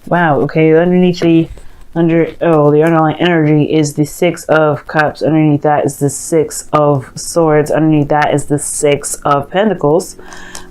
Wow. Okay. Underneath the the underlying energy is the Six of Cups. Underneath that is the Six of Swords. Underneath that is the Six of Pentacles,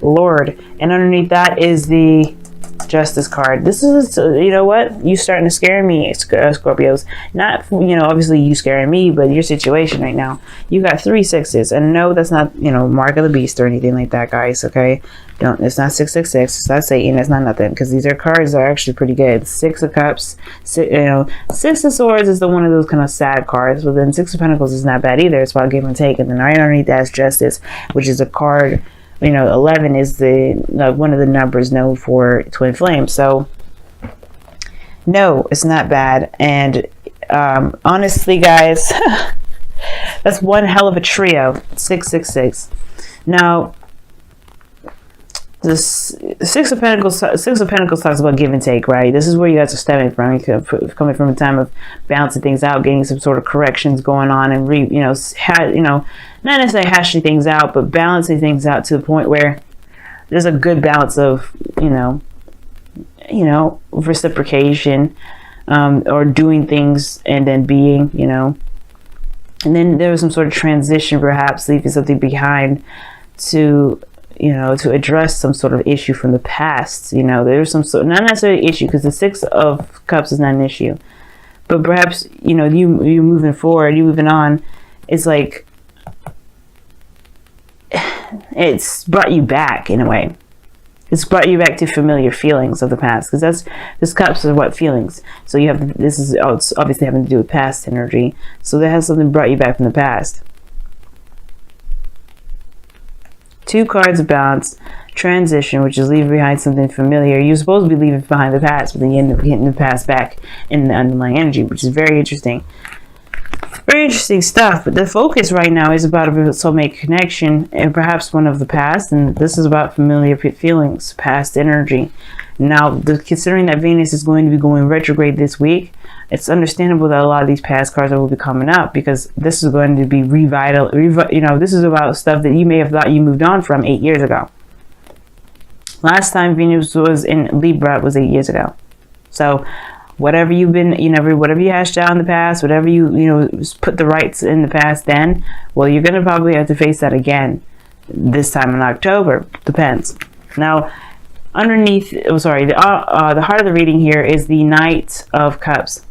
Lord, and underneath that is the Justice card. This is, you know what? You starting to scare me, Scorpios. Not, obviously you scaring me, but your situation right now. You got 3 sixes, and no, that's not, mark of the beast or anything like that, guys. Okay, don't. It's not 666. It's not Satan. It's not nothing, because these cards are actually pretty good. 6 of Cups. 6 of Swords is the one of those kind of sad cards, but then 6 of Pentacles is not bad either. It's about give and take, and then right underneath that is Justice, which is a card. 11 is the one of the numbers known for twin flames. So no, it's not bad. And honestly, guys, that's one hell of a trio. 666. Now, the Six of Pentacles talks about give and take, right? This is where you guys are stemming from. You're coming from a time of balancing things out, getting some sort of corrections going on, and not necessarily hashing things out, but balancing things out to the point where there's a good balance of reciprocation, or doing things and then being, and then there was some sort of transition, perhaps leaving something behind to address some sort of issue from the past. There's some sort, not necessarily issue, because the Six of Cups is not an issue, but perhaps, you moving forward, you moving on, it's like, it's brought you back in a way. It's brought you back to familiar feelings of the past, because this Cups are what feelings. So you have, it's obviously having to do with past energy. So that has something brought you back from the past. 2 cards of balance, transition, which is leaving behind something familiar. You're supposed to be leaving behind the past, but then you end up getting the past back in the underlying energy, which is very interesting. Very interesting stuff. But the focus right now is about a soulmate connection, and perhaps one of the past. And this is about familiar feelings, past energy. Now, considering that Venus is going to be going retrograde this week, it's understandable that a lot of these past cards will be coming up, because this is going to be this is about stuff that you may have thought you moved on from 8 years ago. Last time Venus was in Libra was 8 years ago. So whatever you've been, whatever you hashed out in the past, whatever you put the rights in the past then, well, you're going to probably have to face that again this time in October. Depends. Now, underneath, the heart of the reading here is the Knight of Cups.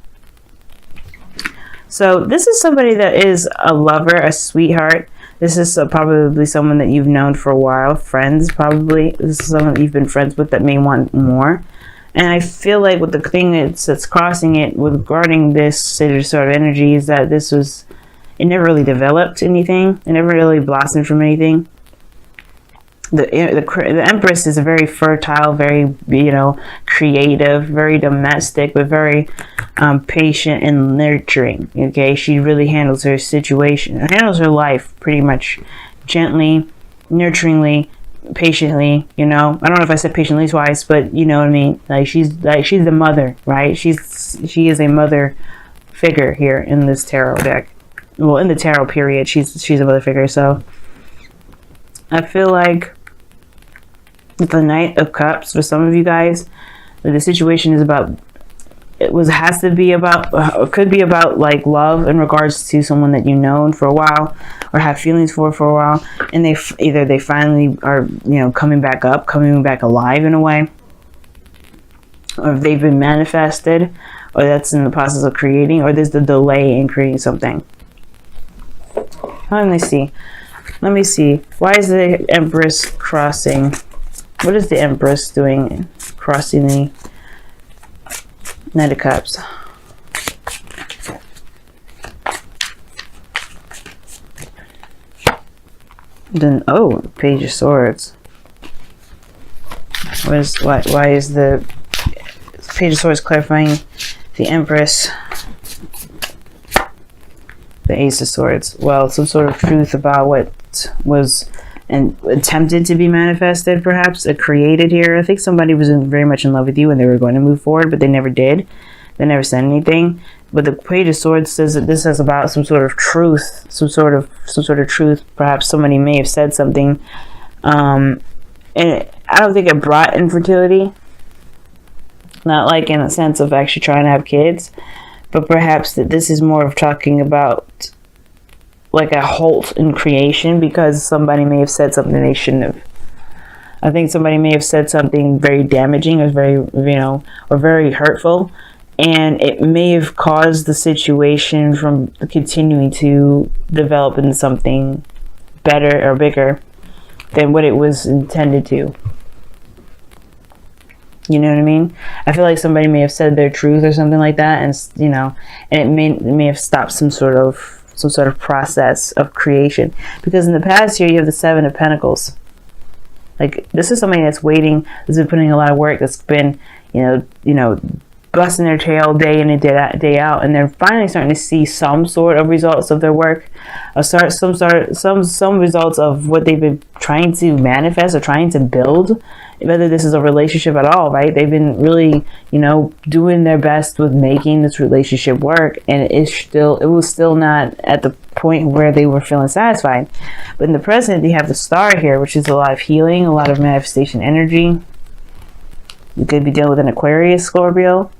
So this is somebody that is a lover, a sweetheart. This is probably someone that you've known for a while, friends probably. This is someone that you've been friends with that may want more. And I feel like with the thing that's crossing it regarding this sort of energy is that it never really developed anything. It never really blossomed from anything. The Empress is a very fertile, very, creative, very domestic, but very patient and nurturing. Okay, she really handles her situation, handles her life pretty much gently, nurturingly, patiently. I don't know if I said patiently twice, but you know what I mean. She's the mother, right? She is a mother figure here in this tarot deck. Well, in the tarot period, she's a mother figure. So I feel like the Knight of Cups, for some of you guys, the situation is about, could be about like love in regards to someone that you've known for a while or have feelings for a while, and they finally are coming back alive in a way, or if they've been manifested, or that's in the process of creating, or there's the delay in creating something. Let me see. Why is the Empress crossing? What is the Empress doing crossing the Knight of Cups? Then, Page of Swords. Why is the Page of Swords clarifying the Empress? The Ace of Swords. Well, some sort of truth about what was attempted to be manifested, perhaps, created here. I think somebody was very much in love with you and they were going to move forward, but they never did. They never said anything. But the Page of Swords says that this is about some sort of truth, some sort of truth. Perhaps somebody may have said something, and I don't think it brought infertility. Not like in a sense of actually trying to have kids, but perhaps that this is more of talking about like a halt in creation because somebody may have said something they shouldn't have. I think somebody may have said something very damaging or very, or very hurtful, and it may have caused the situation from continuing to develop into something better or bigger than what it was intended to. You know what I mean? I feel like somebody may have said their truth or something like that, and and it may have stopped some sort of process of creation. Because in the past here, you have the Seven of Pentacles. Like, this is somebody that's waiting, that's been putting a lot of work, that's been, busting their tail day in and day out, and they're finally starting to see some sort of results of their work, or some results of what they've been trying to manifest or trying to build. Whether this is a relationship at all, right? They've been really, doing their best with making this relationship work, and it was still not at the point where they were feeling satisfied. But in the present, you have the Star here, which is a lot of healing, a lot of manifestation energy. You could be dealing with an Aquarius, Scorpio.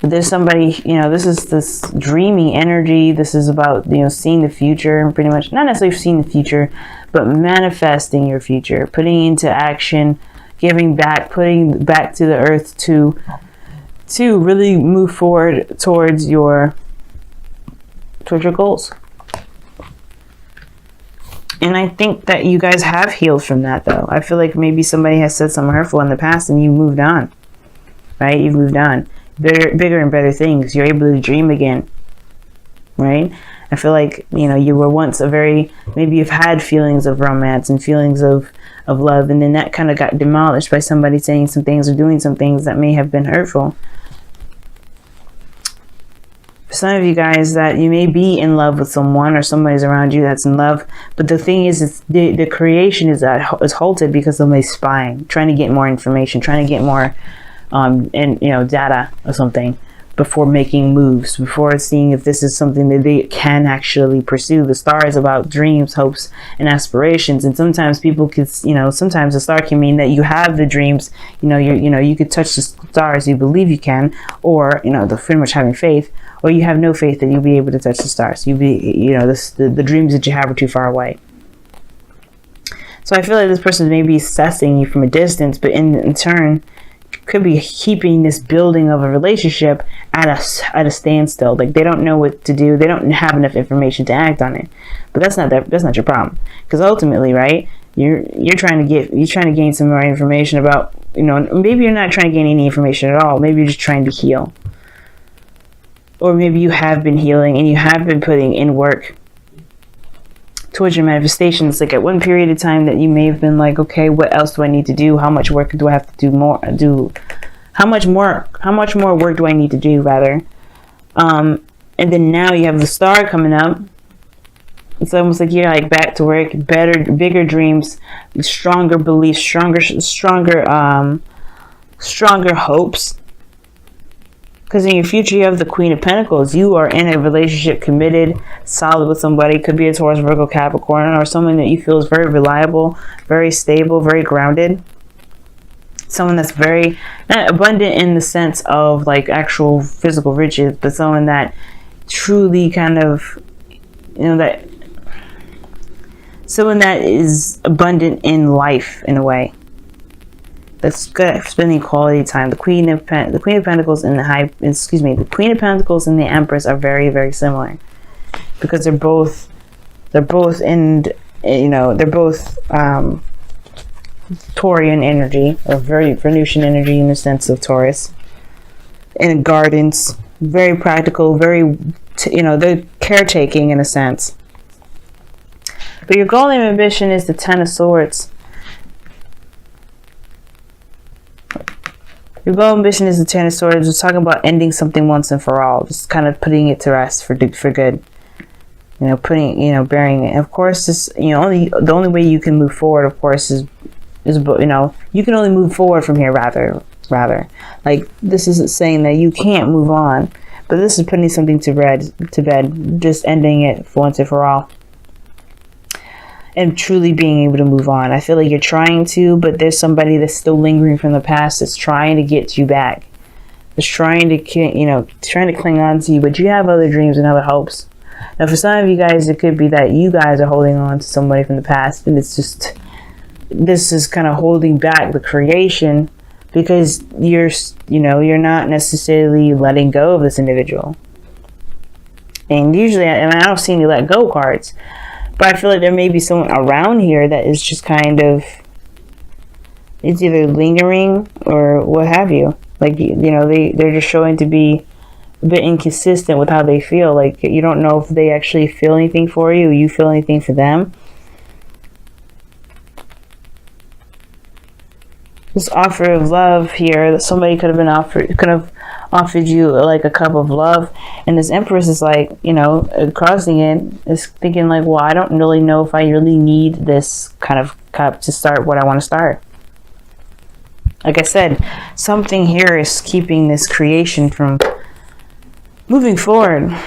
There's somebody, this is this dreamy energy. This is about, seeing the future, pretty much. Not necessarily seeing the future, but manifesting your future, putting into action, giving back, putting back to the earth to really move forward towards your goals. And I think that you guys have healed from that, though. I feel like maybe somebody has said something hurtful in the past and you moved on, right? You've moved on. Bigger and better things. You're able to dream again, right? I feel like, you were once maybe you've had feelings of romance and feelings of love, and then that kind of got demolished by somebody saying some things or doing some things that may have been hurtful. For some of you guys, that you may be in love with someone or somebody's around you that's in love, but the thing is the creation is halted because somebody's spying, trying to get more information, trying to get more data or something before making moves, before seeing if this is something that they can actually pursue. The Star is about dreams, hopes, and aspirations, and sometimes people could, sometimes the Star can mean that you have the dreams, you could touch the stars, you believe you can, or the pretty much having faith, or you have no faith that you'll be able to touch the stars. The dreams that you have are too far away. So I feel like this person may be assessing you from a distance, but in turn could be keeping this building of a relationship at a standstill. Like, they don't know what to do. They don't have enough information to act on it. But that's not your problem. Because ultimately, right, you're trying to gain some more information about, maybe you're not trying to gain any information at all. Maybe you're just trying to heal. Or maybe you have been healing and you have been putting in work towards your manifestations. Like, at one period of time that you may have been like, okay, what else do I need to do? How much work do I have to do? How much more work do I need to do, rather? And then now you have the Star coming up. It's almost like you're like back to work, bigger dreams, stronger beliefs, stronger hopes. Because in your future, you have the Queen of Pentacles. You are in a relationship, committed, solid with somebody. It could be a Taurus, Virgo, Capricorn, or someone that you feel is very reliable, very stable, very grounded. Someone that's very not abundant in the sense of like actual physical riches, but someone that truly kind of, someone that is abundant in life in a way. That's good at spending quality time. The Queen of Pentacles and the Queen of Pentacles and the Empress are very, very similar, because they're both Taurian energy, or very Venusian energy in the sense of Taurus, and gardens, very practical, very they're caretaking in a sense. But your goal and ambition is the Ten of Swords. Your goal and ambition is the Ten of Swords. We're talking about ending something once and for all. Just kind of putting it to rest for good. Burying it. And of course, the only way you can move forward, of course, is you can only move forward from here, rather. Like, this isn't saying that you can't move on, but this is putting something to bed, just ending it for once and for all. And truly being able to move on. I feel like you're trying to, but there's somebody that's still lingering from the past that's trying to get you back. is trying to, trying to cling on to you, but you have other dreams and other hopes. Now, for some of you guys, it could be that you guys are holding on to somebody from the past, and it's just, this is kind of holding back the creation because you're not necessarily letting go of this individual. And usually, and I don't see any let go cards, but I feel like there may be someone around here that is just kind of, it's either lingering or what have you. Like, they're just showing to be a bit inconsistent with how they feel. Like, you don't know if they actually feel anything for you, or you feel anything for them. This offer of love here that somebody could have offered you like a cup of love, and this Empress is like, crossing it, is thinking like, well, I don't really know if I really need this kind of cup to start what I want to start. Like I said, something here is keeping this creation from moving forward.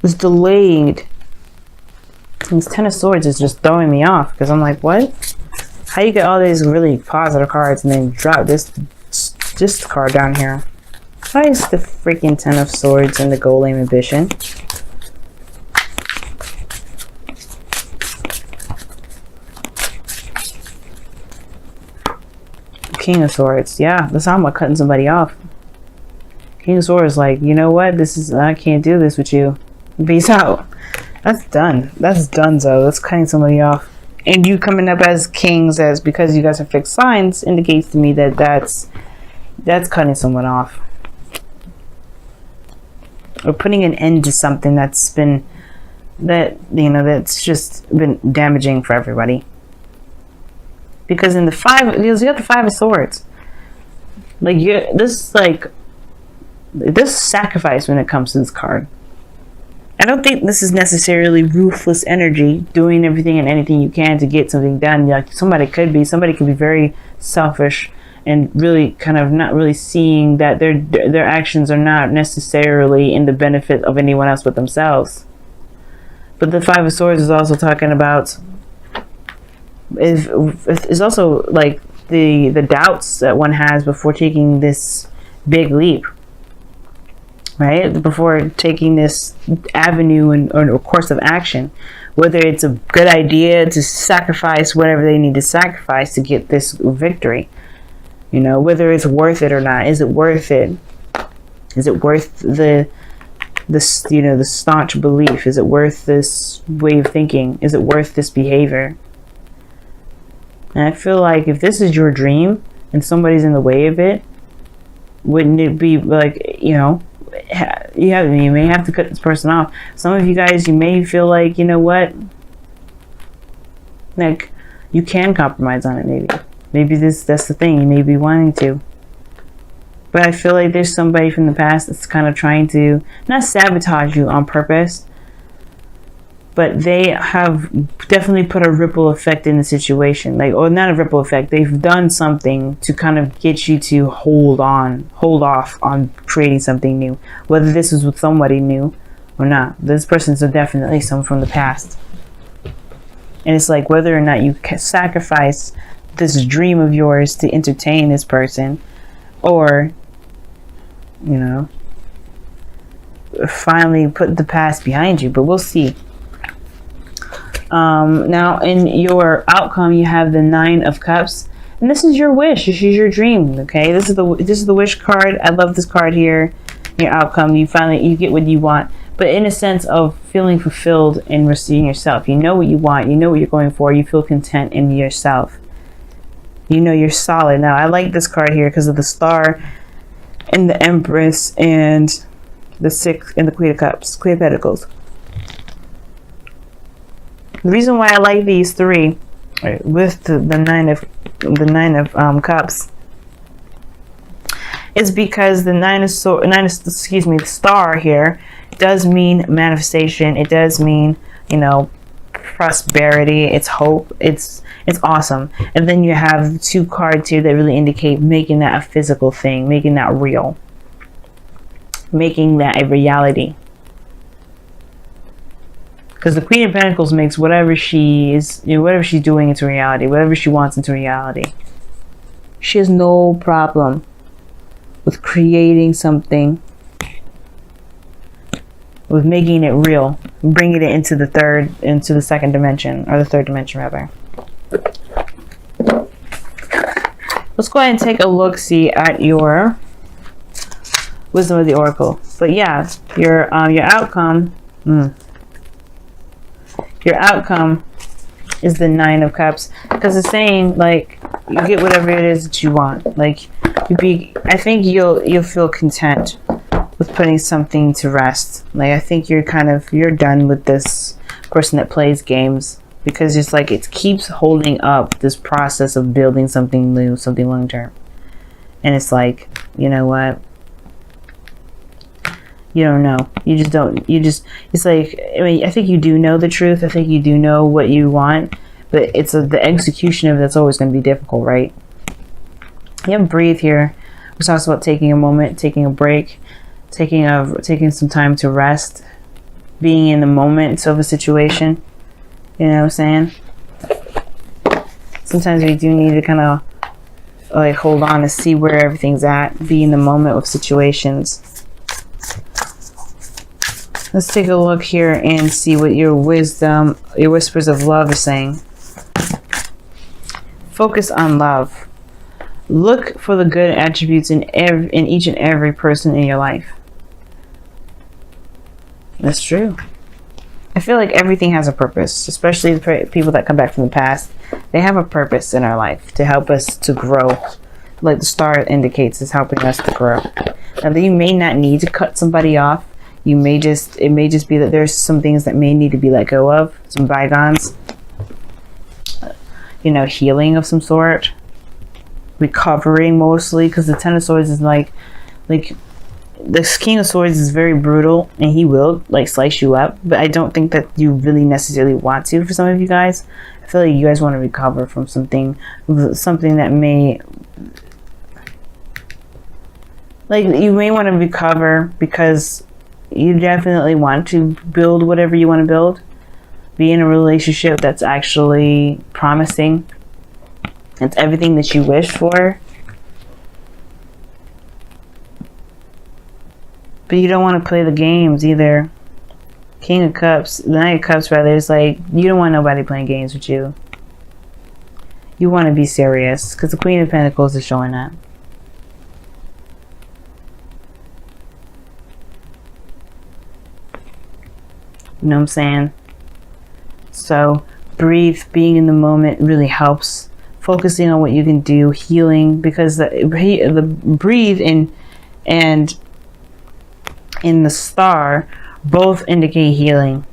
It's delayed. This Ten of Swords is just throwing me off because I'm like, what? How you get all these really positive cards and then drop this card down here? Why is the freaking Ten of Swords and the Golem Ambition? King of Swords. Yeah, that's how I'm cutting somebody off. King of Swords, like, you know what? I can't do this with you. Peace out. That's done. That's donezo. That's cutting somebody off. And you coming up as kings, as because you guys are fixed signs, indicates to me that that's cutting someone off. Or putting an end to something that's been, that's just been damaging for everybody. Because in the you got the Five of Swords. Like, this sacrifice when it comes to this card. I don't think this is necessarily ruthless energy, doing everything and anything you can to get something done. Like, somebody could be very selfish and really kind of not really seeing that their actions are not necessarily in the benefit of anyone else but themselves. But the Five of Swords is also talking about, is also like the doubts that one has before taking this big leap. Right? Before taking this avenue or course of action, whether it's a good idea to sacrifice whatever they need to sacrifice to get this victory, whether it's worth it or not. Is it worth it? Is it worth the staunch belief? Is it worth this way of thinking? Is it worth this behavior? And I feel like if this is your dream and somebody's in the way of it, wouldn't it be like, you may have to cut this person off. Some of you guys, you may feel like, you know what, like, you can compromise on it. Maybe that's the thing, you may be wanting to, but I feel like there's somebody from the past that's kind of trying to not sabotage you on purpose, but they have definitely put a ripple effect in the situation. Like, or not a ripple effect, they've done something to kind of get you to hold off on creating something new. Whether this is with somebody new or not. This person's definitely someone from the past. And it's like, whether or not you can sacrifice this dream of yours to entertain this person, or, finally put the past behind you. But we'll see. Now in your outcome, you have the Nine of Cups, and this is your wish. This is your dream. Okay, this is the wish card. I love this card here. Your outcome, you get what you want, but in a sense of feeling fulfilled and receiving yourself. You know what you want. You know what you're going for. You feel content in yourself. You're solid. Now I like this card here because of the Star and the Empress and the Six and the Queen of Cups, Queen of Pentacles. The reason why I like these three, right, with the nine of Cups, is because the Star here does mean manifestation. It does mean, prosperity. It's hope. It's awesome. And then you have two cards here that really indicate making that a physical thing, making that real, making that a reality. Because the Queen of Pentacles makes whatever she's doing into reality, whatever she wants into reality. She has no problem with creating something, with making it real, bringing it into the second dimension, or the third dimension rather. Let's go ahead and take a look-see at your wisdom of the oracle. But yeah, your outcome. Your outcome is the 9 of Cups, because it's saying like you get whatever it is that you want. Like I think you'll feel content with putting something to rest. Like I think you're done with this person that plays games, because it's like it keeps holding up this process of building something new, something long term. And it's like, you know what? You don't know. It's like, I mean, I think you do know the truth. I think you do know what you want, but it's the execution of it that's always going to be difficult, right? You have breathe here, which talks about taking a moment, taking a break, taking some time to rest, being in the moment of a situation. You know what I'm saying? Sometimes we do need to kind of like hold on to see where everything's at, be in the moment of situations. Let's take a look here and see what your wisdom, your whispers of love is saying. Focus on love. Look for the good attributes in each and every person in your life. That's true. I feel like everything has a purpose, especially the people that come back from the past. They have a purpose in our life to help us to grow. Like the star indicates, is helping us to grow. Now, you may not need to cut somebody off. It may just be that there's some things that may need to be let go of, some bygones. You know, healing of some sort, recovering mostly, because the Ten of Swords is like the King of Swords is very brutal, and he will like slice you up. But I don't think that you really necessarily want to. For some of you guys, I feel like you guys want to recover from something that may, like, you may want to recover because you definitely want to build whatever you want to build. Be in a relationship that's actually promising. It's everything that you wish for. But you don't want to play the games either. King of Cups, the Knight of Cups rather, is like, you don't want nobody playing games with you. You want to be serious, because the Queen of Pentacles is showing that. You know what I'm saying? So breathe, being in the moment really helps. Focusing on what you can do, healing, because the breathe and in the star both indicate healing.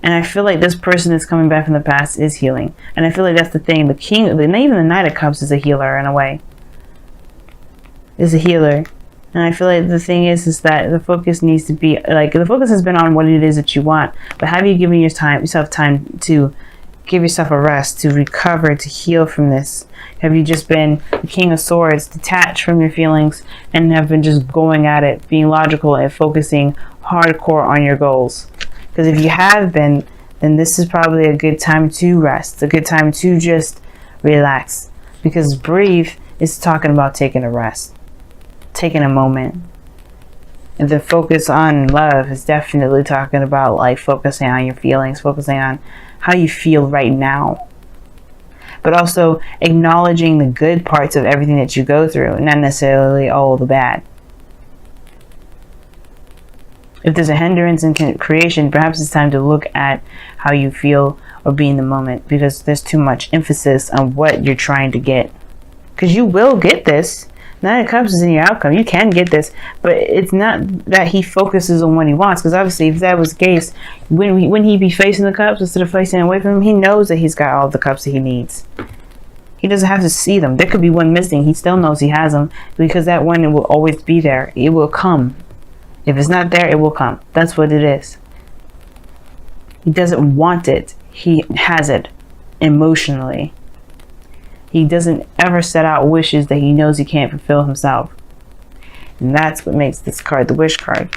And I feel like this person that's coming back from the past is healing. And I feel like that's the thing. Even the Knight of Cups is a healer in a way. Is a healer. And I feel like the thing is that the focus needs to be, like, the focus has been on what it is that you want. But have you given yourself time to give yourself a rest, to recover, to heal from this? Have you just been the King of Swords, detached from your feelings, and have been just going at it, being logical and focusing hardcore on your goals? Because if you have been, then this is probably a good time to rest, a good time to just relax. Because breathe is talking about taking a rest, taking a moment. And the focus on love is definitely talking about like focusing on your feelings, focusing on how you feel right now. But also acknowledging the good parts of everything that you go through, not necessarily all the bad. If there's a hindrance in creation, perhaps it's time to look at how you feel or be in the moment, because there's too much emphasis on what you're trying to get. Because you will get this. Nine of Cups is in your outcome. You can get this, but it's not that he focuses on what he wants. Because obviously, if that was the case, when he be facing the cups instead of facing away from him, he knows that he's got all the cups that he needs. He doesn't have to see them. There could be one missing. He still knows he has them, because that one will always be there. It will come. If it's not there, it will come. That's what it is. He doesn't want it. He has it emotionally. He doesn't ever set out wishes that he knows he can't fulfill himself. And that's what makes this card the wish card.